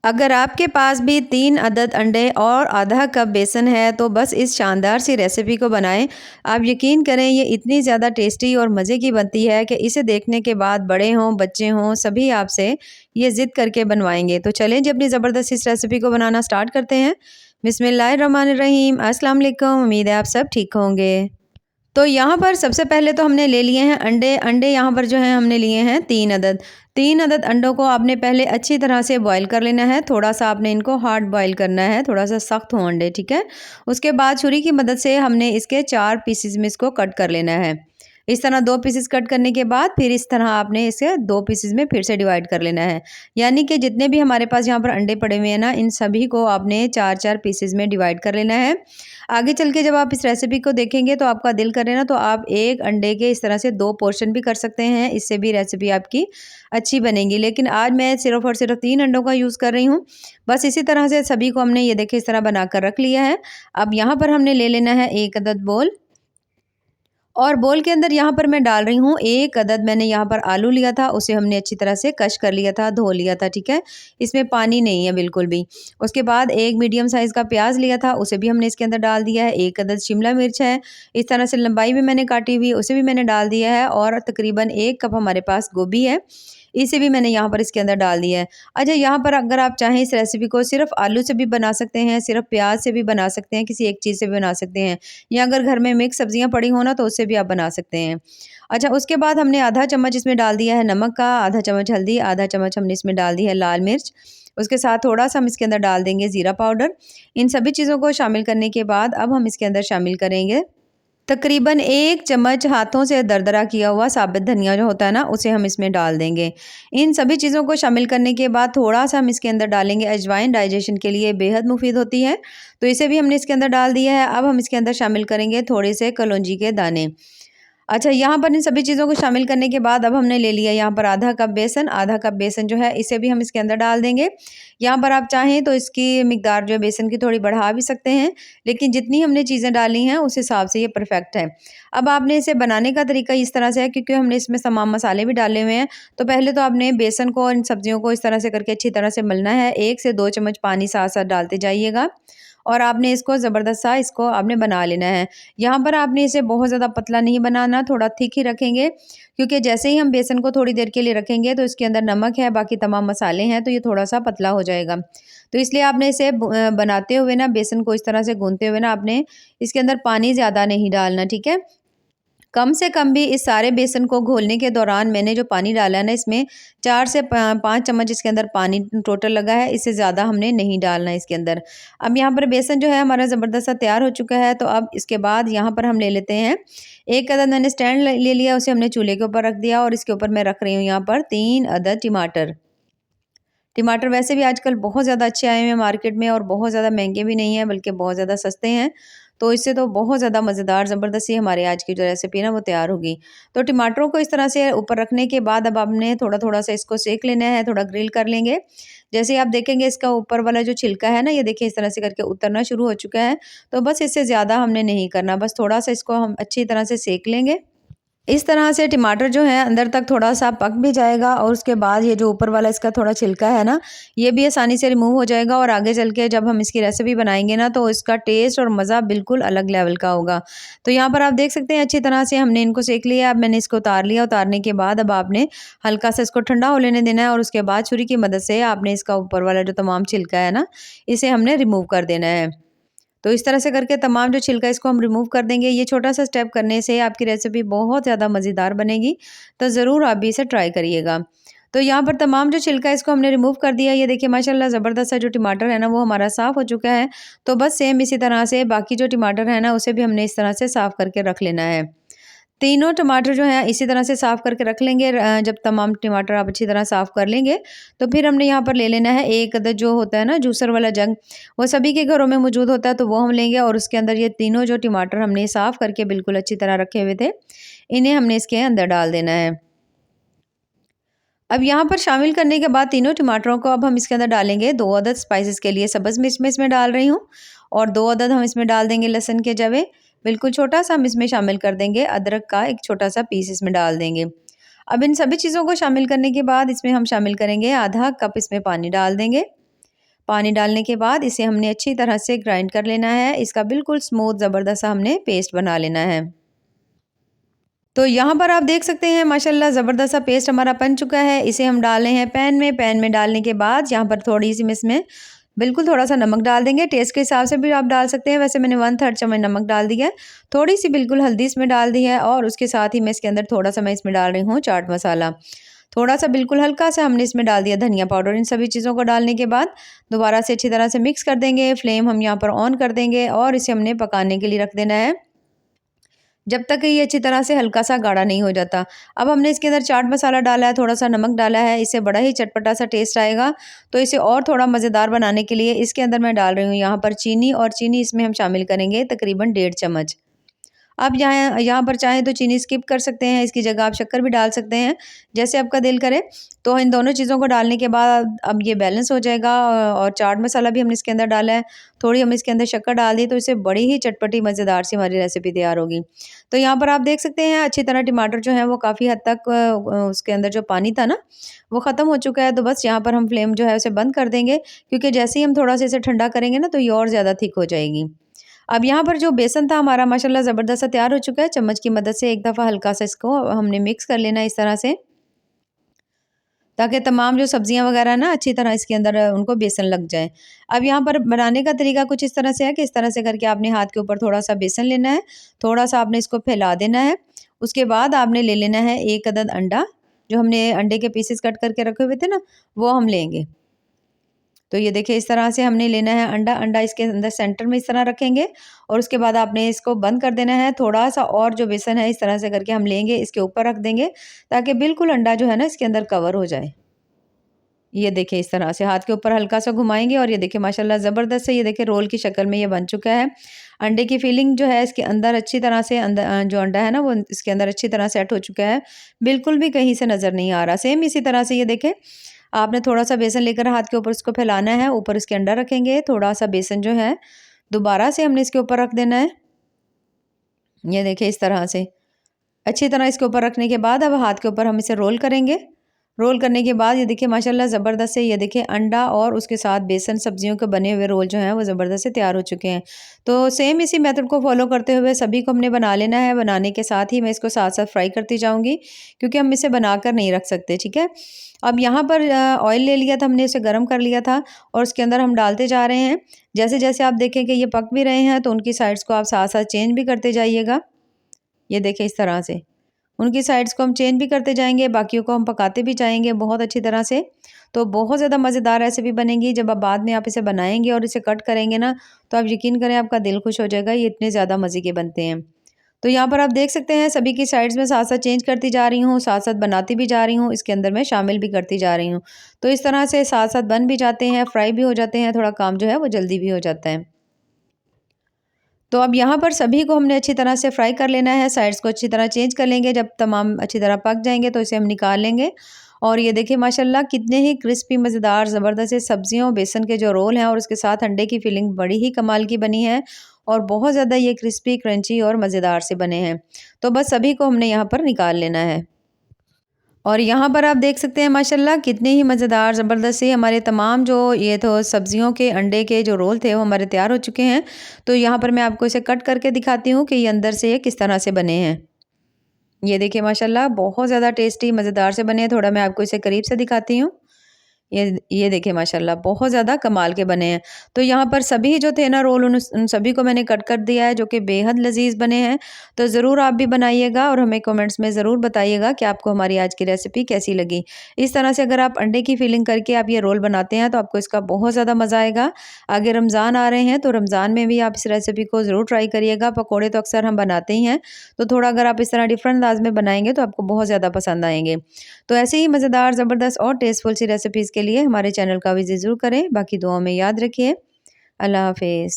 अगर आपके पास भी 3 अदद अंडे और आधा कप बेसन है तो बस इस शानदार सी रेसिपी को बनाएं। आप यकीन करें ये इतनी ज़्यादा टेस्टी और मज़े की बनती है कि इसे देखने के बाद बड़े हों बच्चे हों सभी आपसे ये ज़िद करके बनवाएंगे। तो चलें जी अपनी ज़बरदस्त इस रेसिपी को बनाना स्टार्ट करते हैं। बिस्मिल्लाहिर्रहमानिर्रहीम। अस्सलाम वालेकुम। उम्मीद है आप सब ठीक होंगे। तो यहाँ पर सबसे पहले तो हमने ले लिए हैं अंडे। अंडे यहाँ पर जो हैं हमने लिए हैं 3 अदद। 3 अदद अंडों को आपने पहले अच्छी तरह से बॉईल कर लेना है। थोड़ा-सा आपने इनको हार्ड बॉईल करना है, थोड़ा-सा सख्त हों अंडे, ठीक है? उसके बाद छुरी की मदद से हमने इसके 4 पीसेज़ में इसको कट कर लेना है। इस तरह 2 पीसेज़ कट करने के बाद फिर इस तरह आपने इसे 2 पीसेज़ में फिर से डिवाइड कर लेना है। यानी कि जितने भी हमारे पास यहाँ पर अंडे पड़े हुए हैं ना, इन सभी को आपने 4-4 पीसेज़ में डिवाइड कर लेना है। आगे चल के जब आप इस रेसिपी को देखेंगे तो आपका दिल करे ना तो आप 1 अंडे के इस तरह से 2 पोर्शन भी कर सकते हैं, इससे भी रेसिपी आपकी अच्छी बनेगी। लेकिन आज मैं सिर्फ़ और सिर्फ़ 3 अंडों का यूज़ कर रही हूँ। बस इसी तरह से सभी को हमने ये देखिए इस तरह बनाकर रख लिया है। अब यहाँ पर हमने ले लेना है 1 अदद बोल और बोल के अंदर यहाँ पर मैं डाल रही हूँ 1 अदद। मैंने यहाँ पर आलू लिया था, उसे हमने अच्छी तरह से कश कर लिया था, धो लिया था, ठीक है? इसमें पानी नहीं है बिल्कुल भी। उसके बाद 1 मीडियम साइज़ का प्याज लिया था, उसे भी हमने इसके अंदर डाल दिया है। 1 अदद शिमला मिर्च है, इस तरह से लंबाई में मैंने काटी हुई, उसे भी मैंने डाल दिया है और तकरीबन 1 कप हमारे पास गोभी है, इसे भी मैंने यहाँ पर इसके अंदर डाल दिया है। अच्छा, यहाँ पर अगर आप चाहें इस रेसिपी को सिर्फ़ आलू से भी बना सकते हैं, सिर्फ़ प्याज से भी बना सकते हैं, किसी एक चीज़ से भी बना सकते हैं या अगर घर में मिक्स सब्जियाँ पड़ी हो ना तो उससे भी आप बना सकते हैं। अच्छा, उसके बाद हमने आधा चम्मच इसमें डाल दिया है नमक का, आधा चम्मच हल्दी, आधा चम्मच हमने इसमें डाल दी है लाल मिर्च। उसके साथ थोड़ा-सा हम इसके अंदर डाल देंगे ज़ीरा पाउडर। इन सभी चीज़ों को शामिल करने के बाद अब हम इसके अंदर शामिल करेंगे तकरीबन 1 चम्मच हाथों से दरदरा किया हुआ साबित धनिया जो होता है ना, उसे हम इसमें डाल देंगे। इन सभी चीज़ों को शामिल करने के बाद थोड़ा-सा हम इसके अंदर डालेंगे अजवाइन, डाइजेशन के लिए बेहद मुफ़ीद होती है, तो इसे भी हमने इसके अंदर डाल दिया है। अब हम इसके अंदर शामिल करेंगे थोड़े से कलौंजी के दाने। अच्छा, यहाँ पर इन सभी चीज़ों को शामिल करने के बाद अब हमने ले लिया यहाँ पर आधा कप बेसन जो है इसे भी हम इसके अंदर डाल देंगे। यहाँ पर आप चाहें तो इसकी मिकदार जो है बेसन की थोड़ी बढ़ा भी सकते हैं, लेकिन जितनी हमने चीज़ें डाली हैं उस हिसाब से ये परफेक्ट है। अब आपने इसे बनाने का तरीका इस तरह से है क्योंकि हमने इसमें तमाम मसाले भी डाले हुए हैं, तो पहले तो आपने बेसन को और इन सब्जियों को इस तरह से करके अच्छी तरह से मलना है। 1 से 2 चम्मच पानी साथ-साथ डालते जाइएगा और आपने इसको ज़बरदस्त सा इसको आपने बना लेना है। यहाँ पर आपने इसे बहुत ज़्यादा पतला नहीं बनाना, थोड़ा थिक ही रखेंगे क्योंकि जैसे ही हम बेसन को थोड़ी देर के लिए रखेंगे तो इसके अंदर नमक है, बाकी तमाम मसाले हैं, तो ये थोड़ा-सा पतला हो जाएगा। तो इसलिए आपने इसे बनाते हुए ना बेसन को इस तरह से गूँथते हुए ना आपने इसके अंदर पानी ज़्यादा नहीं डालना, ठीक है? कम से कम भी इस सारे बेसन को घोलने के दौरान मैंने जो पानी डाला है ना इसमें 4 से 5 चम्मच इसके अंदर पानी टोटल लगा है, इससे ज़्यादा हमने नहीं डालना है इसके अंदर। अब यहाँ पर बेसन जो है हमारा ज़बरदस्त सा तैयार हो चुका है, तो अब इसके बाद यहाँ पर हम ले लेते हैं 1 अदद मैंने स्टैंड ले लिया, उसे हमने चूल्हे के ऊपर रख दिया और इसके ऊपर मैं रख रही हूँ यहाँ पर 3 अदद टमाटर। टमाटर वैसे भी आजकल बहुत ज़्यादा अच्छे आए हुए हैं मार्केट में और बहुत ज़्यादा महँगे भी नहीं हैं, बल्कि बहुत ज़्यादा सस्ते हैं। तो इससे तो बहुत ज़्यादा मज़ेदार ज़बरदस्ती हमारे आज की जो रेसिपी है ना वो तैयार होगी। तो टमाटरों को इस तरह से ऊपर रखने के बाद अब आपने थोड़ा-थोड़ा सा इसको सेक लेना है, थोड़ा ग्रिल कर लेंगे। जैसे ही आप देखेंगे इसका ऊपर वाला जो छिलका है ना, ये देखिए इस तरह से करके उतरना शुरू हो चुका है। तो बस इससे ज़्यादा हमने नहीं करना, बस थोड़ा-सा इसको हम अच्छी तरह से सेक लेंगे। इस तरह से टमाटर जो है अंदर तक थोड़ा-सा पक भी जाएगा और उसके बाद ये जो ऊपर वाला इसका थोड़ा छिलका है ना, ये भी आसानी से रिमूव हो जाएगा और आगे चल के जब हम इसकी रेसिपी बनाएँगे ना, तो इसका टेस्ट और मज़ा बिल्कुल अलग लेवल का होगा। तो यहाँ पर आप देख सकते हैं अच्छी तरह से हमने इनको सेक लिया। अब मैंने इसको उतार लिया, उतारने के बाद अब आपने हल्का-सा इसको ठंडा हो लेने देना है और उसके बाद छुरी की मदद से आपने इसका ऊपर वाला जो तमाम छिलका है ना, इसे हमने रिमूव कर देना है। तो इस तरह से करके तमाम जो छिलका इसको हम रिमूव कर देंगे। ये छोटा-सा स्टेप करने से आपकी रेसिपी बहुत ज़्यादा मज़ेदार बनेगी, तो ज़रूर आप भी इसे ट्राई करिएगा। तो यहाँ पर तमाम जो छिलका इसको हमने रिमूव कर दिया। ये देखिए माशाल्लाह ज़बरदस्त सा जो टमाटर है ना वो हमारा साफ़ हो चुका है। तो बस सेम इसी तरह से बाकी जो टमाटर है ना उसे भी हमने इस तरह से साफ़ करके रख लेना है। तीनों टमाटर जो हैं इसी तरह से साफ़ करके रख लेंगे। जब तमाम टमाटर आप अच्छी तरह साफ़ कर लेंगे, तो फिर हमने यहाँ पर ले लेना है 1 अदद जो होता है ना जूसर वाला जग, वो सभी के घरों में मौजूद होता है, तो वो हम लेंगे और उसके अंदर ये तीनों जो टमाटर हमने साफ़ करके बिल्कुल अच्छी तरह रखे हुए थे, इन्हें हमने इसके अंदर डाल देना है। अब यहाँ पर शामिल करने के बाद तीनों टमाटरों को अब हम इसके अंदर डालेंगे 2 अदद स्पाइसेस के लिए सब्ज़ मिर्च मैं इसमें डाल रही हूँ और 2 अदद हम इसमें डाल देंगे लहसुन के जवे। बिल्कुल छोटा-सा हम इसमें शामिल कर देंगे अदरक का एक छोटा-सा पीस इसमें डाल देंगे। अब इन सभी चीज़ों को शामिल करने के बाद इसमें हम शामिल करेंगे आधा कप इसमें पानी डाल देंगे। पानी डालने के बाद इसे हमने अच्छी तरह से ग्राइंड कर लेना है। इसका बिल्कुल स्मूथ ज़बरदस्त सा हमने पेस्ट बना लेना है। तो यहाँ पर आप देख सकते हैं माशाल्लाह ज़बरदस्त सा पेस्ट हमारा बन चुका है। इसे हम डाल रहे हैं पैन में। पैन में डालने के बाद यहाँ पर थोड़ी-सी मैं इसमें बिल्कुल थोड़ा-सा नमक डाल देंगे। टेस्ट के हिसाब से भी आप डाल सकते हैं। वैसे मैंने 1/3 चम्मच नमक डाल दिया है। थोड़ी-सी बिल्कुल हल्दी इसमें डाल दी है और उसके साथ ही मैं इसके अंदर थोड़ा-सा मैं इसमें डाल रही हूँ चाट मसाला। थोड़ा-सा बिल्कुल हल्का-सा हमने इसमें डाल दिया धनिया पाउडर। इन सभी चीज़ों को डालने के बाद दोबारा से अच्छी तरह से मिक्स कर देंगे। फ्लेम हम यहाँ पर ऑन कर देंगे और इसे हमने पकाने के लिए रख देना है, जब तक कि ये अच्छी तरह से हल्का-सा गाढ़ा नहीं हो जाता। अब हमने इसके अंदर चाट मसाला डाला है, थोड़ा-सा नमक डाला है, इससे बड़ा ही चटपटा-सा टेस्ट आएगा। तो इसे और थोड़ा मज़ेदार बनाने के लिए इसके अंदर मैं डाल रही हूँ यहाँ पर चीनी, और चीनी इसमें हम शामिल करेंगे तकरीबन 1.5 चम्मच। आप यहाँ यहाँ पर चाहें तो चीनी स्किप कर सकते हैं, इसकी जगह आप शक्कर भी डाल सकते हैं, जैसे आपका दिल करे। तो इन दोनों चीज़ों को डालने के बाद अब ये बैलेंस हो जाएगा, और चाट मसाला भी हमने इसके अंदर डाला है, थोड़ी हमने इसके अंदर शक्कर डाल दी, तो इससे बड़ी ही चटपटी मज़ेदार सी हमारी रेसिपी तैयार होगी। तो यहाँ पर आप देख सकते हैं अच्छी तरह टमाटर जो है वो काफ़ी हद तक उसके अंदर जो पानी था ना वो ख़त्म हो चुका है। तो बस यहाँ पर हम फ्लेम जो है उसे बंद कर देंगे, क्योंकि जैसे ही हम थोड़ा सा इसे ठंडा करेंगे ना तो ये और ज़्यादा थिक हो जाएगी। अब यहाँ पर जो बेसन था हमारा माशाल्लाह ज़बरदस्त सा तैयार हो चुका है। चम्मच की मदद से एक दफ़ा हल्का-सा इसको हमने मिक्स कर लेना है इस तरह से, ताकि तमाम जो सब्जियाँ वगैरह ना अच्छी तरह इसके अंदर उनको बेसन लग जाए। अब यहाँ पर बनाने का तरीका कुछ इस तरह से है कि इस तरह से करके आपने हाथ के ऊपर थोड़ा-सा बेसन लेना है, थोड़ा-सा आपने इसको फैला देना है। उसके बाद आपने ले लेना है 1 अदद अंडा, जो हमने अंडे के पीसेस कट करके रखे हुए थे ना, वो हम लेंगे। तो ये देखिए इस तरह से हमने लेना है अंडा। अंडा इसके अंदर सेंटर में इस तरह रखेंगे, और उसके बाद आपने इसको बंद कर देना है। थोड़ा-सा और जो बेसन है इस तरह से करके हम लेंगे, इसके ऊपर रख देंगे, ताकि बिल्कुल अंडा जो है ना इसके अंदर कवर हो जाए। ये देखिए इस तरह से हाथ के ऊपर हल्का-सा घुमाएँगे, और ये देखिए माशाल्लाह ज़बरदस्त से ये देखिए रोल की शक्ल में ये बन चुका है। अंडे की फीलिंग जो है इसके अंदर अच्छी तरह से जो अंडा है ना वो इसके अंदर अच्छी तरह सेट हो चुका है। बिल्कुल भी कहीं से नज़र नहीं आ रहा। सेम इसी तरह से ये देखें, आपने थोड़ा-सा बेसन लेकर हाथ के ऊपर उसको फैलाना है, ऊपर इसके अंडा रखेंगे, थोड़ा-सा बेसन जो है दोबारा से हमने इसके ऊपर रख देना है। ये देखिए इस तरह से। अच्छी तरह इसके ऊपर रखने के बाद अब हाथ के ऊपर हम इसे रोल करेंगे। रोल करने के बाद ये देखिए माशाल्लाह ज़बरदस्त से ये देखिए अंडा और उसके साथ बेसन सब्जियों के बने हुए रोल जो हैं वो ज़बरदस्त से तैयार हो चुके हैं। तो सेम इसी मेथड को फ़ॉलो करते हुए सभी को हमने बना लेना है। बनाने के साथ ही मैं इसको साथ-साथ फ्राई करती जाऊँगी, क्योंकि हम इसे बनाकर नहीं रख सकते, ठीक है? अब यहाँ पर ऑयल ले लिया था हमने, इसे गरम कर लिया था, और उसके अंदर हम डालते जा रहे हैं। जैसे-जैसे आप देखें कि ये पक भी रहे हैं तो उनकी साइड्स को आप साथ-साथ चेंज भी करते जाइएगा। ये देखिए इस तरह से। उनकी साइड्स को हम चेंज भी करते जाएँगे, बाकियों को हम पकाते भी जाएँगे बहुत अच्छी तरह से। तो बहुत ज़्यादा मज़ेदार रेसिपी बनेगी। जब आप बाद में आप इसे बनाएँगे और इसे कट करेंगे ना, तो आप यकीन करें आपका दिल खुश हो जाएगा, ये इतने ज़्यादा मज़े के बनते हैं। तो यहाँ पर आप देख सकते हैं सभी की साइड्स में साथ-साथ चेंज करती जा रही हूँ, साथ-साथ बनाती भी जा रही हूँ, इसके अंदर मैं शामिल भी करती जा रही हूँ। तो इस तरह से साथ-साथ बन भी जाते हैं, फ्राई भी हो जाते हैं, थोड़ा काम जो है वो जल्दी भी हो जाता है। तो अब यहाँ पर सभी को हमने अच्छी तरह से फ्राई कर लेना है, साइड्स को अच्छी तरह चेंज कर लेंगे। जब तमाम अच्छी तरह पक जाएँगे तो इसे हम निकाल लेंगे, और ये देखिए माशाल्लाह कितने ही क्रिस्पी मज़ेदार ज़बरदस्त से सब्जियों बेसन के जो रोल हैं और उसके साथ अंडे की फिलिंग बड़ी ही कमाल की बनी है, और बहुत ज़्यादा ये क्रिस्पी, क्रंची और मज़ेदार से बने हैं। तो बस सभी को हमने यहाँ पर निकाल लेना है। और यहाँ पर आप देख सकते हैं माशाल्लाह कितने ही मज़ेदार ज़बरदस्त से हमारे तमाम जो ये तो सब्जियों के अंडे के जो रोल थे वो हमारे तैयार हो चुके हैं। तो यहाँ पर मैं आपको इसे कट करके दिखाती हूँ कि ये अंदर से ये किस तरह से बने हैं। ये देखिए माशाल्लाह बहुत ज़्यादा टेस्टी मज़ेदार से बने हैं। थोड़ा मैं आपको इसे करीब से दिखाती हूँ। ये देखिए माशाल्लाह बहुत ज़्यादा कमाल के बने हैं। तो यहाँ पर सभी जो थे ना रोल उन सभी को मैंने कट कर दिया है, जो कि बेहद लज़ीज़ बने हैं। तो ज़रूर आप भी बनाइएगा और हमें कमेंट्स में ज़रूर बताइएगा कि आपको हमारी आज की रेसिपी कैसी लगी। इस तरह से अगर आप अंडे की फिलिंग करके आप ये रोल बनाते हैं तो आपको इसका बहुत ज़्यादा मज़ा आएगा। आगे रमज़ान आ रहे हैं तो रमज़ान में भी आप इस रेसिपी को ज़रूर ट्राई करिएगा। पकौड़े तो अक्सर हम बनाते ही हैं, तो थोड़ा अगर आप इस तरह डिफरेंट अंदाज़ में बनाएँगे तो आपको बहुत ज़्यादा पसंद आएँगे। तो ऐसे ही मज़ेदार, ज़बरदस्त और टेस्टफुल सी रेसिपीज़ के लिए हमारे चैनल का विज़िट ज़रूर करें। बाकी दुआओं में याद रखिए। अल्लाह हाफ़िज़।